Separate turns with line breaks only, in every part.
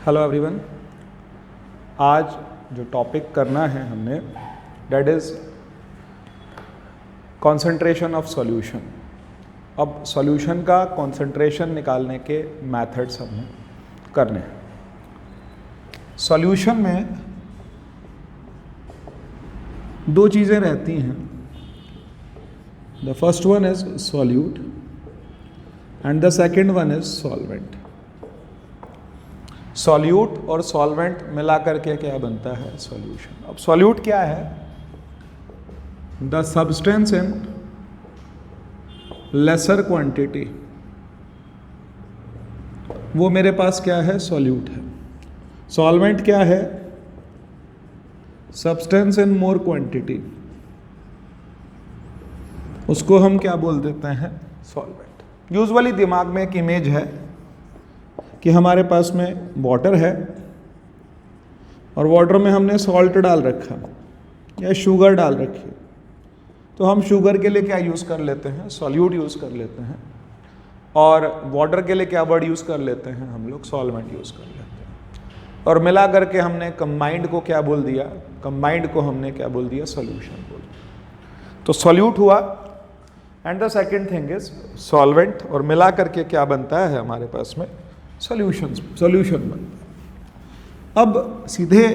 Hello everyone. आज जो topic करना है हमने that is concentration of solution. अब सॉल्यूशन का कॉन्सेंट्रेशन निकालने के मेथड्स हमने करने हैं। सॉल्यूशन में दो चीज़ें रहती हैं। The first one is solute and the second one is solvent. Solute और सॉल्वेंट मिला करके क्या बनता है? सॉल्यूशन। अब सॉल्यूट क्या है? The substance in laser quantity, वो मेरे पास क्या है? सॉल्यूट है। सॉल्वेंट क्या है? सब्सटेंस इन मोर क्वांटिटी, उसको हम क्या बोल देते हैं? सॉल्वेंट। यूजुअली दिमाग में एक इमेज है कि हमारे पास में वाटर है और वाटर में हमने सॉल्ट डाल रखा या शुगर डाल रखी, तो हम शुगर के लिए क्या यूज़ कर लेते हैं? सॉल्यूट यूज़ कर लेते हैं। और वाटर के लिए क्या वर्ड यूज़ कर लेते हैं हम लोग? सॉल्वेंट यूज़ कर लेते हैं। और मिला करके हमने कंबाइंड को क्या बोल दिया? कंबाइंड को हमने क्या बोल दिया? सॉल्यूशन बोल दिया। तो सॉल्यूट हुआ and the second thing is solvent, और मिला करके क्या बनता है हमारे पास में? सॉल्यूशन बनता है। अब सीधे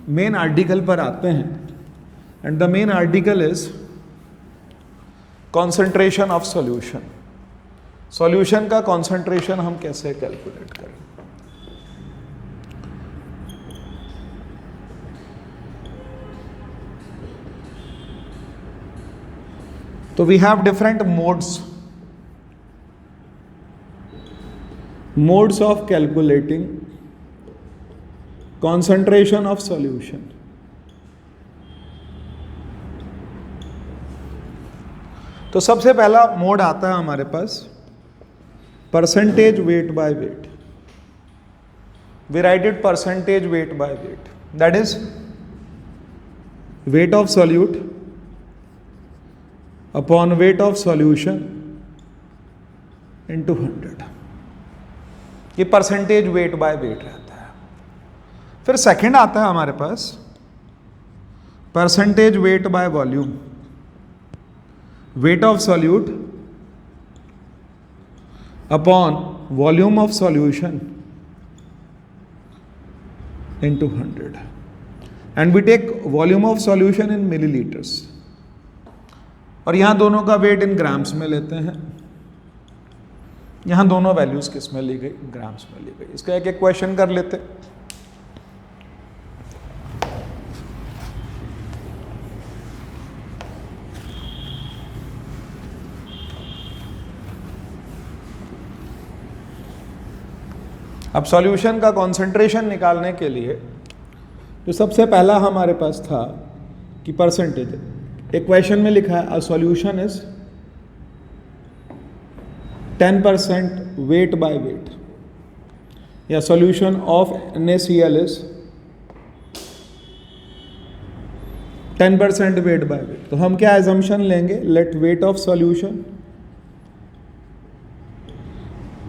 मेन आर्टिकल पर आते हैं and the main article is concentration of solution. Solution का कॉन्सेंट्रेशन हम कैसे कैलकुलेट करें? तो we have different modes of calculating concentration of solution. तो सबसे पहला मोड आता है हमारे पास percentage weight by weight. We write it percentage weight by weight, that is weight of solute upon weight of solution into 100। ये percentage weight by wait रहता है। फिर सेकंड आता है हमारे पास percentage weight by volume, weight of solute upon volume of solution into 100 and we take volume of solution in millilitres. और यहां दोनों का वेट इन ग्राम्स में लेते हैं। यहां दोनों वैल्यूज किस में ली गई? ग्राम्स में ली गई। इसका एक एक क्वेश्चन कर लेते। अब सॉल्यूशन का कॉन्सेंट्रेशन निकालने के लिए तो सबसे पहला हमारे पास था कि परसेंटेज। एक क्वेश्चन में लिखा है a solution is 10% weight by weight, या solution of NaCl is 10% weight by weight। तो हम क्या assumption लेंगे? let weight of solution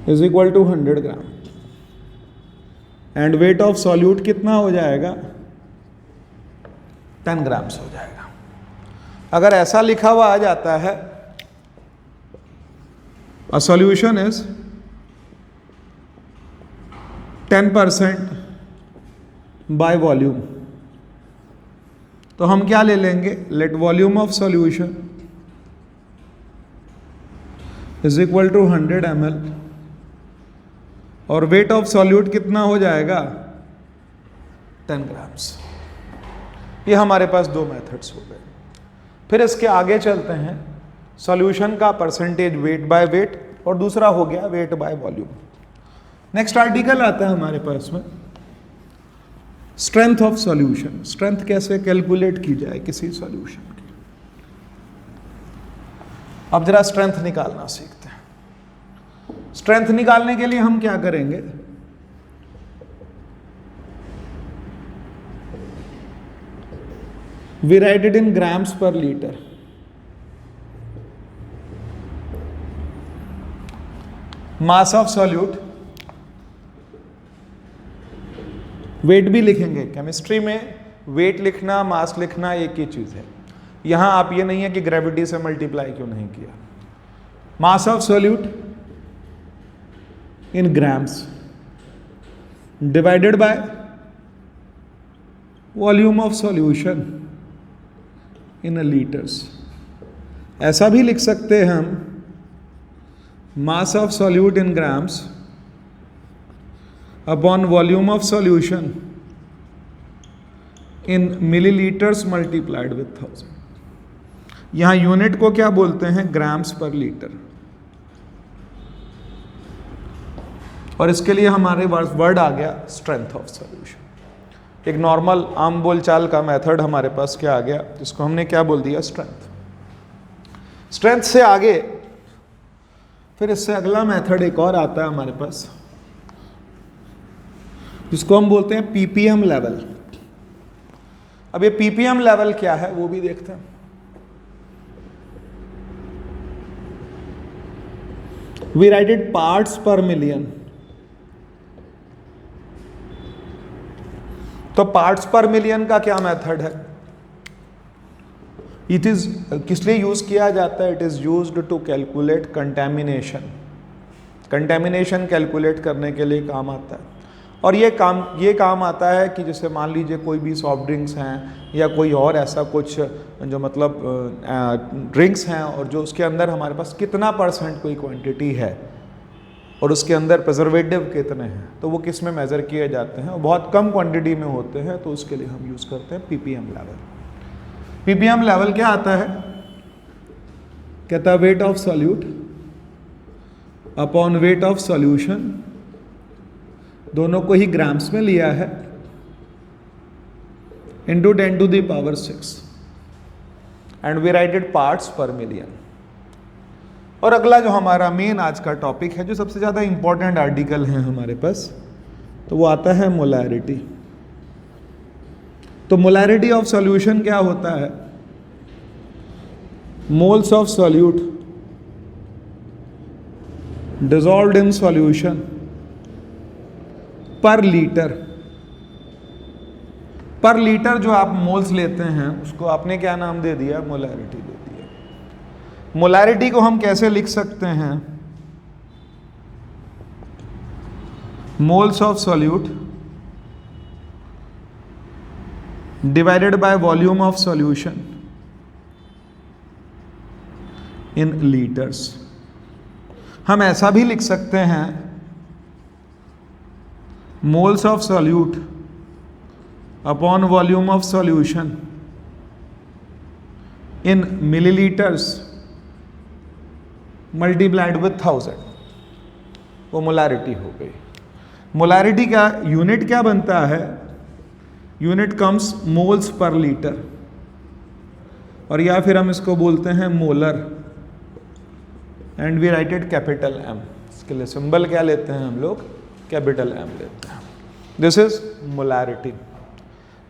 is equal to 100 gram and weight of solute कितना हो जाएगा? 10 ग्राम्स हो जाएगा। अगर ऐसा लिखा हुआ आ जाता है a solution is 10% by volume, तो हम क्या ले लेंगे? let volume of solution is equal to 100 ml और weight of solute कितना हो जाएगा? 10 ग्राम्स। ये हमारे पास दो मेथड्स हो गए। फिर इसके आगे चलते हैं। सॉल्यूशन का परसेंटेज वेट बाय वेट और दूसरा हो गया wait by volume. Next article आता है हमारे पास में स्ट्रेंथ ऑफ सॉल्यूशन। स्ट्रेंथ कैसे कैलकुलेट की जाए किसी सॉल्यूशन की? अब जरा स्ट्रेंथ निकालना सीखते हैं। स्ट्रेंथ निकालने के लिए हम क्या करेंगे? We write it in grams per litre. mass of solute weight भी लिखेंगे। केमिस्ट्री में वेट लिखना, मास लिखना एक ही चीज़ है। यहाँ आप ये नहीं है कि ग्रेविटी से मल्टीप्लाई क्यों नहीं किया। Mass of solute in grams divided by volume of solution in litres. ऐसा भी लिख सकते हैं हम, mass of solute in grams upon volume of solution in millilitres multiplied with 1000। यहां यूनिट को क्या बोलते हैं? Grams per litre. और इसके लिए हमारे वर्ड आ गया स्ट्रेंथ ऑफ सॉल्यूशन। एक नॉर्मल आम बोलचाल का मेथड हमारे पास क्या आ गया, जिसको हमने क्या बोल दिया? स्ट्रेंथ। स्ट्रेंथ से आगे फिर इससे अगला मेथड एक और आता है हमारे पास, जिसको हम बोलते हैं पीपीएम लेवल। अब ये पीपीएम लेवल क्या है वो भी देखते हैं। We write it parts per million. तो पार्ट्स पर मिलियन का क्या मेथड है? इट इज किस लिए यूज किया जाता है? It is used to calculate contamination. Contamination calculate करने के लिए काम आता है। और ये काम आता है कि जैसे मान लीजिए कोई भी सॉफ्ट ड्रिंक्स हैं या कोई और ऐसा कुछ जो मतलब ड्रिंक्स हैं, और जो उसके अंदर हमारे पास कितना परसेंट कोई क्वांटिटी है और उसके अंदर प्रिजर्वेटिव कितने हैं, तो वो किस में मेज़र किए जाते हैं। बहुत कम क्वांटिटी में होते हैं, तो उसके लिए हम यूज़ करते हैं पीपीएम लेवल। पीपीएम लेवल क्या आता है? कहता है weight of solute upon weight of solution, दोनों को ही ग्राम्स में लिया है, into 10 to the power 6 and we write it parts per million. और अगला जो हमारा मेन आज का टॉपिक है, जो सबसे ज़्यादा इंपॉर्टेंट आर्टिकल है हमारे पास, तो वो आता है मोलैरिटी। तो मोलैरिटी ऑफ सॉल्यूशन क्या होता है? Moles of solute dissolved in solution पर लीटर। पर लीटर जो आप मोल्स लेते हैं उसको आपने क्या नाम दे दिया? मोलैरिटी दे दिया। मोलैरिटी को हम कैसे लिख सकते हैं? Moles of solute divided by volume of solution in litres. हम ऐसा भी लिख सकते हैं, moles of solute upon volume of solution in millilitres multiplied with 1000। वो मोलैरिटी हो गई। मोलैरिटी का यूनिट क्या बनता है? Unit comes moles per litre, और या फिर हम इसको बोलते हैं molar, and we write it capital M. इसके लिए सिंबल क्या लेते हैं हम लोग? कैपिटल एम लेते हैं। This is molarity.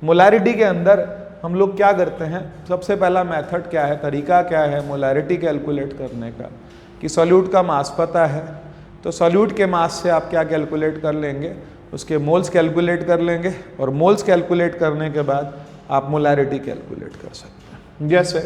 मोलैरिटी के अंदर हम लोग क्या करते हैं? सबसे पहला मेथड क्या है, तरीका क्या है मोलैरिटी कैलकुलेट करने का? कि सॉल्यूट का मास पता है, तो सॉल्यूट के मास से आप क्या कैलकुलेट कर लेंगे? उसके मोल्स कैलकुलेट कर लेंगे, और मोल्स कैलकुलेट करने के बाद आप मोलैरिटी कैलकुलेट कर सकते हैं। जैसे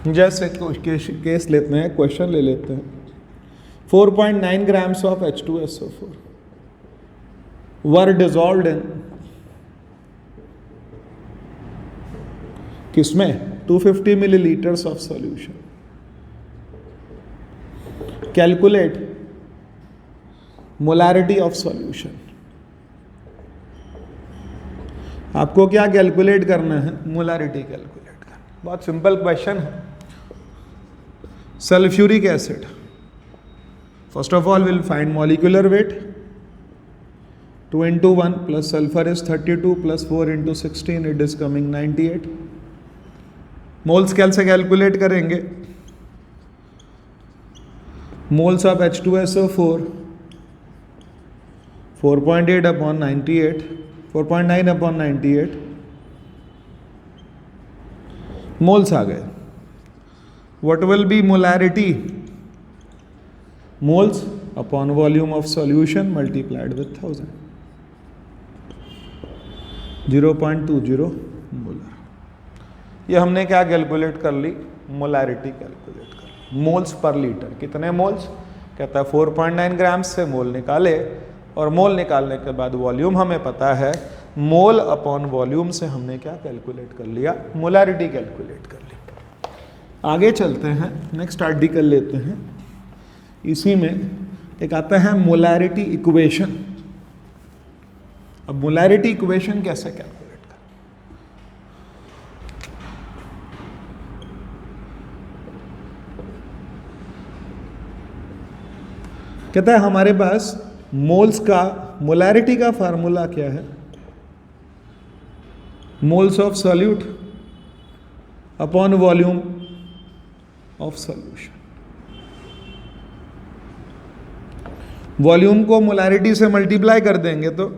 केस लेते हैं, क्वेश्चन ले लेते हैं। 4.9 grams of H2SO4 were dissolved in किसमें? 250 millilitres of solution. Calculate molarity of solution. आपको क्या कैलकुलेट करना है? मोलैरिटी कैलकुलेट करना। बहुत सिंपल क्वेश्चन है। Sulphuric acid, first of all will find molecular weight. 2 into 1 plus sulfur is 32 plus 4 into 16, it is coming 98. Mole scale से calculate करेंगे। Moles of H2SO4 4.8 upon 98, 4.9 upon 98 moles आ गए. What will be molarity? Moles upon volume of solution multiplied with 1000. 0.20 molar. ये हमने क्या calculate कर ली? Molarity calculate कर ली. Moles per litre. कितने मोल्स? कहता है 4.9 ग्राम से मोल निकाले, और मोल निकालने के बाद वॉल्यूम हमें पता है. मोल अपॉन वॉल्यूम से हमने क्या कैलकुलेट कर लिया? मोलारिटी कैलकुलेट कर ली. आगे चलते हैं, नेक्स्ट आर्टिकल लेते हैं. इसी में एक आता है मोलारिटी इक्वेशन. अब मोलारिटी इक्वेशन कैसे कैलकुलेट करें? कहता है हमारे पास मोल्स का, मोलारिटी का फार्मूला क्या है? Moles of solute upon volume of solution. Volume को मोलारिटी से मल्टीप्लाई कर देंगे तो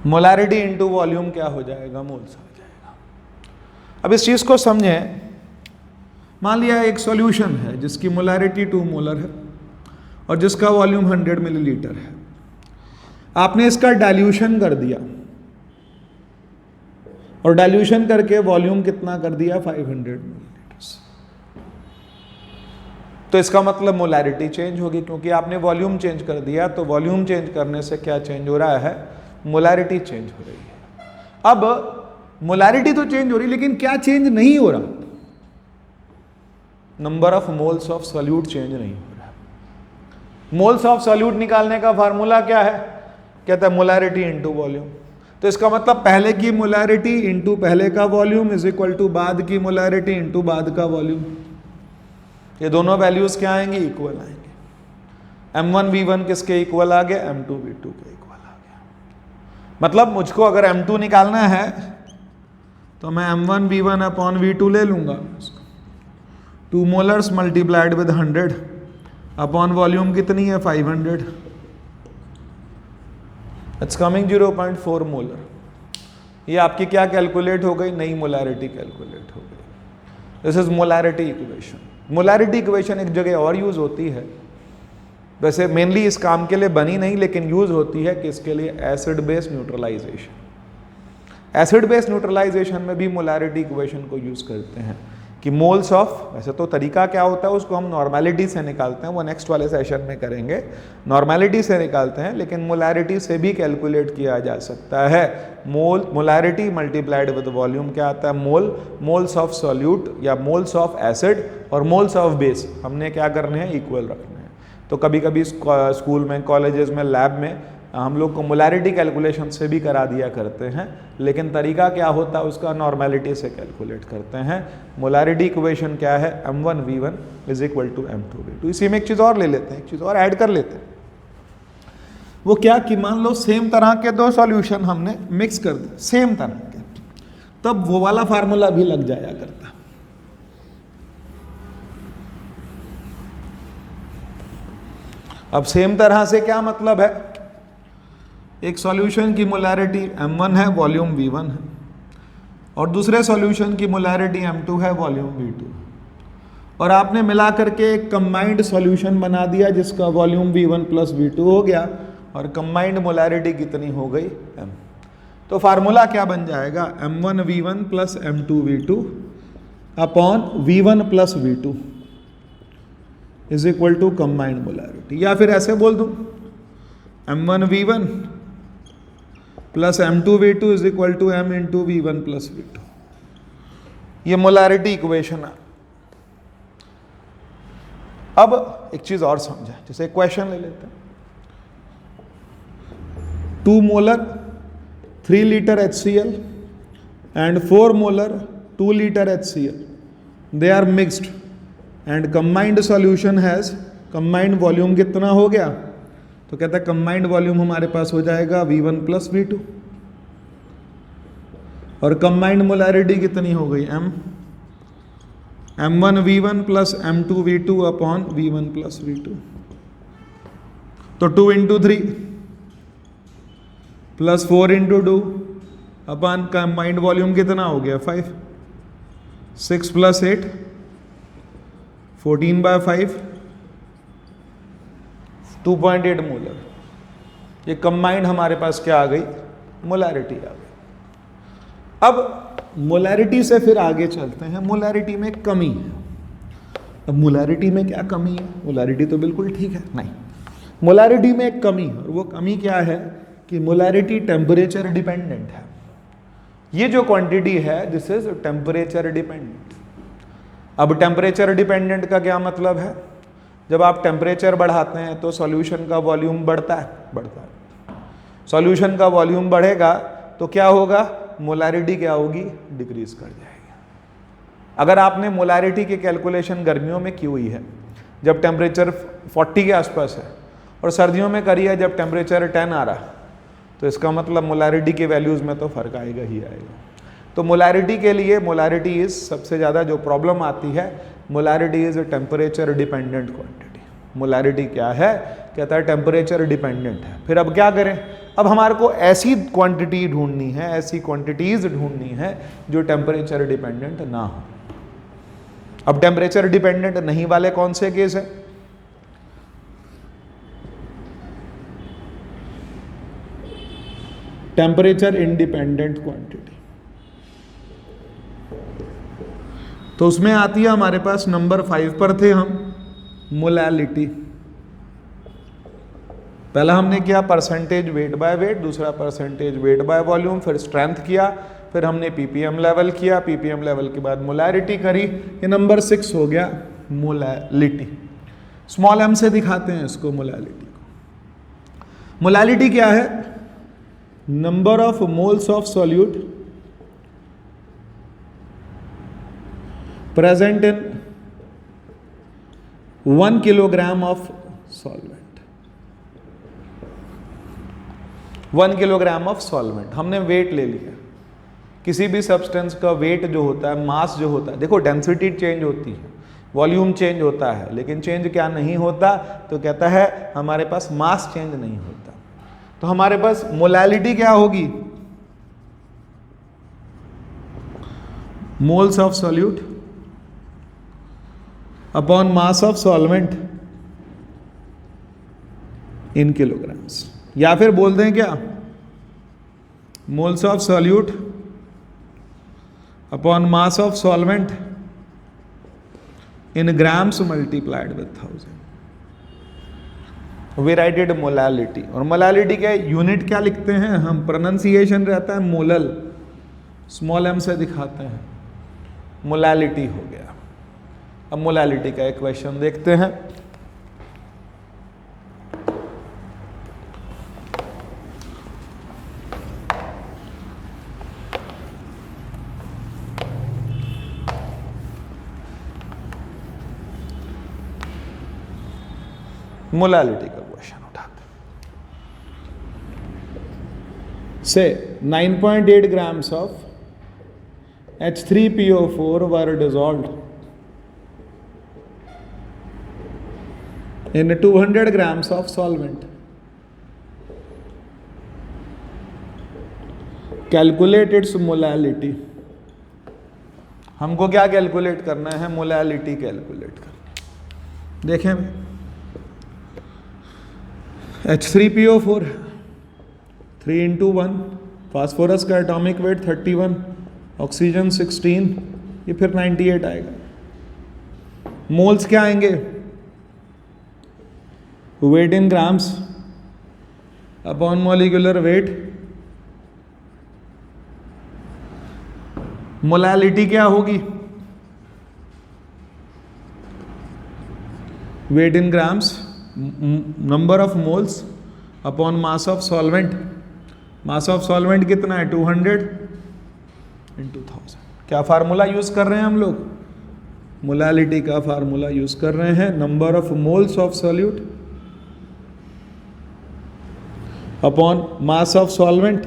मोलारिटी इंटू वॉल्यूम क्या हो जाएगा? मोल्स हो जाएगा. अब इस चीज को समझें. मान लिया एक सॉल्यूशन है जिसकी मोलारिटी 2 मोलर है और जिसका वॉल्यूम 100 मिलीलीटर है. आपने इसका डाइल्यूशन कर दिया, और डाइल्यूशन करके वॉल्यूम कितना कर दिया? 500 मिलीलीटर. तो इसका मतलब मोलारिटी चेंज होगी, क्योंकि आपने वॉल्यूम चेंज कर दिया. तो वॉल्यूम चेंज करने से क्या चेंज हो रहा है? मोलारिटी चेंज हो रही है. अब मोलारिटी तो चेंज हो रही, लेकिन क्या चेंज नहीं हो रहा? Number of moles of solute change नहीं हो रहा. मोल्स ऑफ सॉल्यूट निकालने का फार्मूला क्या है? कहता है मोलारिटी इंटू वॉल्यूम. तो इसका मतलब पहले की मोलारिटी इंटू पहले का वॉल्यूम इज इक्वल टू बाद की मोलारिटी इंटू बाद का वॉल्यूम. ये दोनों वैल्यूज क्या आएंगे? इक्वल आएंगे. m1 v1 किसके इक्वल आ गया? m2 v2 के इक्वल आ गया. मतलब मुझको अगर m2 निकालना है तो मैं m1 v1 अपॉन v2 ले लूंगा. 2 molars multiplied with 100 upon volume कितनी है? 500. It's coming 0.4 molar. ये आपकी क्या कैलकुलेट हो गई? नई मोलारिटी कैलकुलेट हो गई. This is molarity equation. Molarity equation एक जगह और यूज होती है, वैसे मेनली इस काम के लिए बनी नहीं, लेकिन यूज होती है किसके लिए? Acid base neutralization. Acid base neutralization में भी मोलारिटी इक्वेशन को यूज करते हैं कि मोल्स ऑफ, वैसे तो तरीका क्या होता है उसको हम नॉर्मेलिटी से निकालते हैं, वो नेक्स्ट वाले सेशन में करेंगे. नॉर्मेलिटी से निकालते हैं, लेकिन मोलारिटी से भी कैलकुलेट किया जा सकता है. मोलारिटी मल्टीप्लाइड विद वॉल्यूम क्या आता है? मोल्स ऑफ सॉल्यूट या मोल्स ऑफ एसिड और मोल्स ऑफ बेस हमने क्या करने हैं? इक्वल रखने हैं. तो कभी कभी स्कूल में, कॉलेजेस में, लैब में हम लोग को मोलारिटी कैलकुलेशन से भी करा दिया करते हैं, लेकिन तरीका क्या होता है उसका? नॉर्मेलिटी से कैलकुलेट करते हैं. मोलारिटी इक्वेशन क्या है? m1 v1 is equal to m2 v2. इसी में एक चीज़ और ले लेते हैं, एक चीज़ और ऐड कर लेते हैं. वो क्या कि मान लो सेम तरह के 2 सॉल्यूशन हमने मिक्स कर दिए, सेम तरह के, तब वो वाला फार्मूला भी लग जाया करता. अब सेम तरह से क्या मतलब है? एक सॉल्यूशन की मोलारिटी m1 है, वॉल्यूम v1 है, और दूसरे सॉल्यूशन की मोलारिटी m2 है, वॉल्यूम v2, और आपने मिला करके एक कंबाइंड सॉल्यूशन बना दिया जिसका वॉल्यूम v1 प्लस v2 हो गया, और कंबाइंड मोलारिटी कितनी हो गई? m. तो फार्मूला क्या बन जाएगा? m1 v1 plus m2 v2 upon v1 plus v2 is equal to combined molarity. या फिर ऐसे बोल दूं, m1 v1 plus m2 v2 is equal to m into v1 plus v2. ये मोलारिटी इक्वेशन है. अब एक चीज और समझा, जैसे क्वेश्चन ले लेते हैं. 2 molar 3 litre HCl and 4 molar 2 litre HCl, they are mixed and combined solution has combined volume कितना हो गया? तो कहता है कंबाइंड वॉल्यूम हमारे पास हो जाएगा v1 प्लस v2, और कंबाइंड मोलारिटी कितनी हो गई? m. m1v1 plus m2v2 upon v1 plus v2। तो 2 इंटू 3 प्लस 4 इंटू 2 अपन कंबाइंड वॉल्यूम कितना हो गया 5। 6 प्लस 8 14/5 2.8 मोलर। ये कंबाइंड हमारे पास क्या आ गई, मोलैरिटी आ गई। अब मोलैरिटी से फिर आगे चलते हैं, मोलैरिटी में कमी है। अब मोलैरिटी में क्या कमी है, मोलैरिटी तो बिल्कुल ठीक है, नहीं, मोलैरिटी में एक कमी है, और वो कमी क्या है कि मोलैरिटी टेम्परेचर डिपेंडेंट है। ये जो क्वांटिटी है दिस इज टेम्परेचर डिपेंडेंट। अब टेम्परेचर डिपेंडेंट का क्या मतलब है, जब आप टेम्परेचर बढ़ाते हैं तो सॉल्यूशन का वॉल्यूम बढ़ता है। सॉल्यूशन का वॉल्यूम बढ़ेगा तो क्या होगा, मोलैरिटी क्या होगी, डिक्रीज कर जाएगी। अगर आपने मोलैरिटी की कैलकुलेशन गर्मियों में की हुई है जब टेम्परेचर 40 के आसपास है, और सर्दियों में करी है जब टेम्परेचर 10 आ रहा, तो इसका मतलब मोलैरिटी के वैल्यूज़ में तो फर्क आएगा ही आएगा। तो मोलैरिटी के लिए, मोलैरिटी इज सबसे ज़्यादा जो प्रॉब्लम आती है, molarity is temperature dependent quantity. Molarity क्या है, कहता है टेम्परेचर डिपेंडेंट है। फिर अब क्या करें, अब हमारे को ऐसी क्वांटिटी ढूंढनी है, ऐसी क्वांटिटीज ढूंढनी है जो टेम्परेचर डिपेंडेंट ना हो। अब टेम्परेचर डिपेंडेंट नहीं वाले कौन से केस है, टेम्परेचर इंडिपेंडेंट क्वांटिटी। तो उसमें आती है हमारे पास, नंबर 5 पर थे हम, मोलैलिटी। पहला हमने किया परसेंटेज वेट बाय वेट, दूसरा परसेंटेज वेट बाय वॉल्यूम, फिर स्ट्रेंथ किया, फिर हमने पीपीएम लेवल किया, पीपीएम लेवल के बाद मोलैरिटी करी। ये नंबर 6 हो गया मोलैलिटी। स्मॉल एम से दिखाते हैं इसको, मोलैलिटी को। मोलैलिटी क्या है, number of moles of solute present in 1 kilogram of solvent. 1 kilogram of solvent, हमने वेट ले लिया। किसी भी सब्सटेंस का वेट जो होता है, मास जो होता है, देखो डेंसिटी चेंज होती है, वॉल्यूम चेंज होता है, लेकिन चेंज क्या नहीं होता, तो कहता है हमारे पास मास चेंज नहीं होता। तो हमारे पास मोलैलिटी क्या होगी, moles of solute upon mass of solvent in kilograms, या फिर बोल दें क्या, moles of solute upon mass of solvent in grams multiplied with 1000। We write it molality. और मोलैलिटी के यूनिट क्या लिखते हैं हम, प्रोनाउंसिएशन रहता है मोलल, स्मॉल एम से दिखाते हैं, मोलैलिटी हो गया। अब मोलैलिटी का एक क्वेश्चन देखते हैं। मोलैलिटी का क्वेश्चन उठाते से 9.8 grams of H3PO4 were dissolved in 200 grams of solvent. Calculate its molality. हमको क्या कैलकुलेट करना है, मोलैलिटी कैलकुलेट करना। देखें H3PO4 3 into 1, फास्फोरस का एटॉमिक वेट 31, ऑक्सीजन 16, ये फिर 98 आएगा। मोल्स क्या आएंगे, weight in grams upon molecular weight. Molality क्या होगी, weight in grams, number of moles upon mass of solvent. Mass of solvent कितना है, 200 into 1000। क्या फार्मूला यूज कर रहे हैं हम लोग, मोलैलिटी का फार्मूला यूज कर रहे हैं, number of moles of solute upon mass of solvent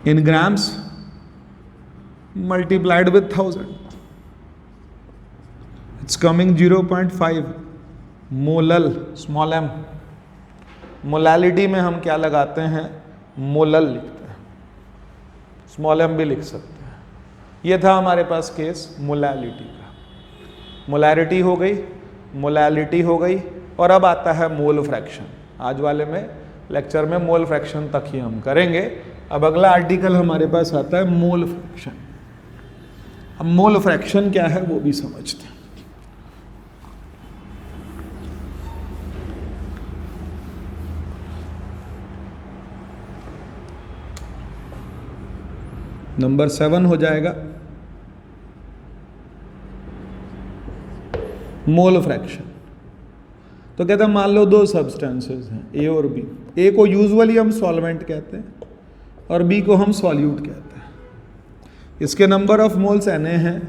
in grams multiplied with 1000. It's coming 0.5 molal, small m. Molality में हम क्या लगाते हैं? मोलल लिखते हैं, स्मॉल m भी लिख सकते हैं. ये था हमारे पास केस मोलालिटी का. मोलारिटी हो गई, मोलालिटी हो गई, और अब आता है मोल फ्रैक्शन. आज वाले में लेक्चर में मोल फ्रैक्शन तक ही हम करेंगे. अब अगला आर्टिकल हमारे पास आता है मोल फ्रैक्शन. अब मोल फ्रैक्शन क्या है वो भी समझते हैं. नंबर 7 हो जाएगा मोल फ्रैक्शन. तो कहते हैं मान लो दो सब्सटेंसेस हैं ए और बी. ए को यूजुअली हम सॉल्वेंट कहते हैं और बी को हम सॉल्यूट कहते हैं. इसके नंबर ऑफ मोल्स Na है,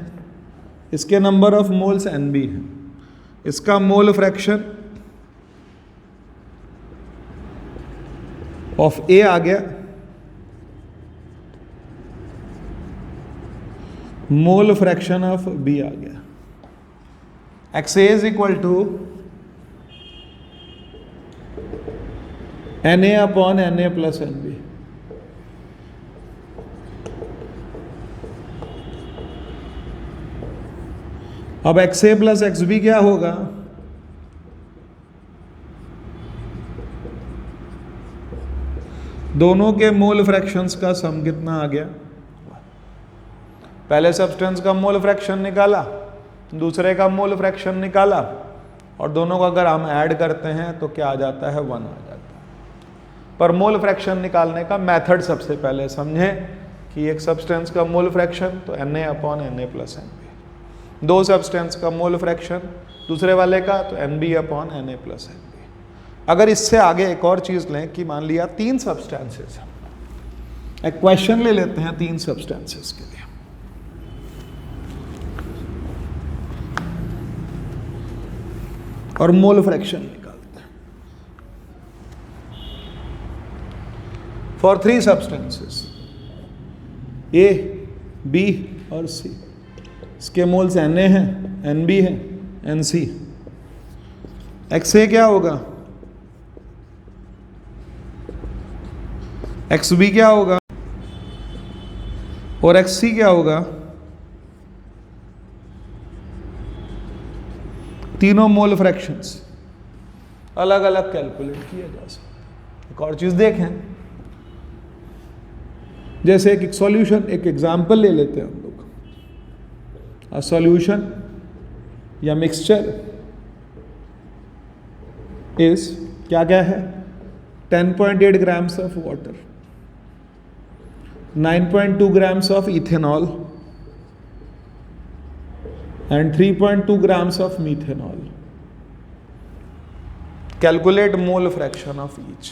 इसके नंबर ऑफ मोल्स Nb है. इसका मोल फ्रैक्शन ऑफ ए आ गया, मोल फ्रैक्शन ऑफ बी आ गया. XA is equal to Na upon Na plus Nb. अब XA प्लस XB क्या होगा? दोनों के मोल फ्रैक्शंस का सम कितना आ गया? पहले सब्सटेंस का मोल फ्रैक्शन निकाला, दूसरे का मोल फ्रैक्शन निकाला, और दोनों का अगर हम ऐड करते हैं तो क्या आ जाता है? 1 आ जाता है. पर मोल फ्रैक्शन निकालने का मेथड सबसे पहले समझें कि एक सब्सटेंस का मोल फ्रैक्शन तो Na upon Na plus Nb. दो सब्सटेंस का मोल फ्रैक्शन दूसरे वाले का तो Nb upon Na plus Nb. अगर इससे आगे एक और चीज लें कि मान लिया 3 सब्सटेंसेस, एक क्वेश्चन ले लेते हैं 3 सब्सटेंसेस के लिए. और मोल फ्रैक्शन निकालते हैं फॉर 3 सब्सटेंसेस ए, बी और सी. इसके मोल्स Na हैं, Nb है, Nc. XA क्या होगा? XB क्या होगा? और XC क्या होगा? तीनों मोल फ्रैक्शंस अलग अलग कैलकुलेट किया जा सकता है. एक और चीज देखें, जैसे एक सॉल्यूशन, एक एग्जांपल ले लेते हैं हम लोग. अ सॉल्यूशन या मिक्सचर इज क्या क्या है? 10.8 grams of water, 9.2 grams of ethanol and 3.2 grams of methanol. Calculate mole fraction of each.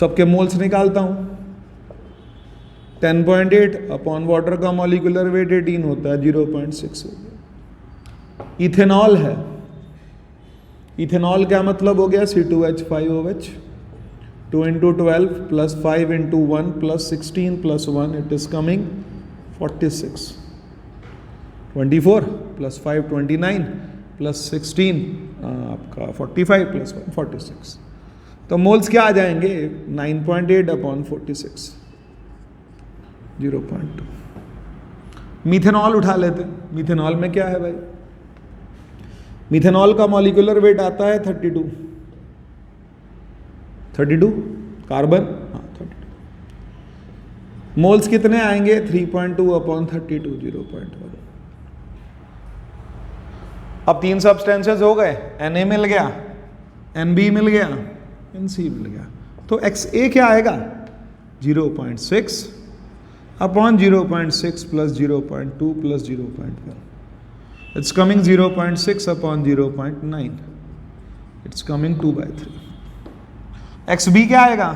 सबके मोल्स निकालता हूं. 10.8 अपॉन वाटर का मॉलिक्यूलर वेट 18 होता है, 0.6 हो गया. इथेनॉल है, इथेनॉल क्या मतलब हो गया? C2H5OH. 2 into 12 plus 5 into 1 plus 16 plus 1, it is coming 46. 24 plus 5 29 plus 16 आपका 45 plus 1 46. तो मोल्स क्या आ जाएंगे? 9.8 अपॉन 46, 0.2. मीथेनॉल उठा लेते हैं. मीथेनॉल में क्या है भाई? मीथेनॉल का मॉलिक्यूलर वेट आता है 32 कार्बन. हाँ 32. मोल्स कितने आएंगे? 3.2 अपॉन 32, 0.1. अब 3 सब्सटेंसेस हो गए. Na मिल गया, Nb मिल गया, Nc मिल गया. तो XA क्या आएगा? 0.6 upon 0.6 plus 0.2 plus 0.1. It's coming 0.6 upon 0.9. It's coming 2/3. XB क्या आएगा?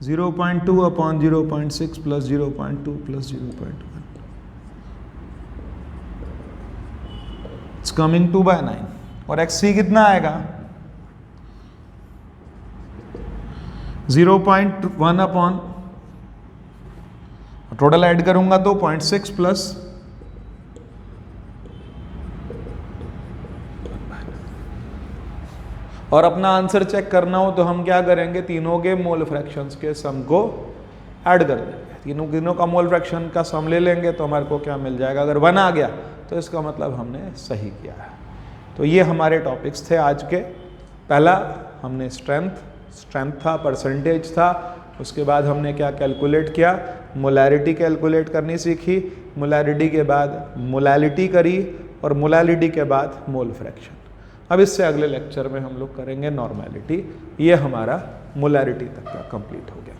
0.2 upon 0.6 plus 0.2 plus 0.1. It's coming 2/9. और XC कितना आएगा? 0.1 अपॉन टोटल ऐड करूंगा तो 0.6 प्लस और अपना आंसर चेक करना हो तो हम क्या करेंगे, तीनों के मोल फ्रैक्शंस के सम को ऐड कर देंगे। तीनों का मोल फ्रैक्शन का सम ले लेंगे तो हमारे को क्या मिल जाएगा, अगर 1 आ गया तो इसका मतलब हमने सही किया है। तो ये हमारे टॉपिक्स थे आज के। पहला हमने स्ट्रेंथ था, परसेंटेज था, उसके बाद हमने क्या कैलकुलेट किया, मोलैरिटी कैलकुलेट करनी सीखी, मोलैरिटी के बाद मोलैलिटी करी और मोलैलिटी के बाद मोल फ्रैक्शन। अब इससे अगले लेक्चर में हम लोग करेंगे नॉर्मेलिटी। ये हमारा मोलैरिटी तक का कंप्लीट हो गया।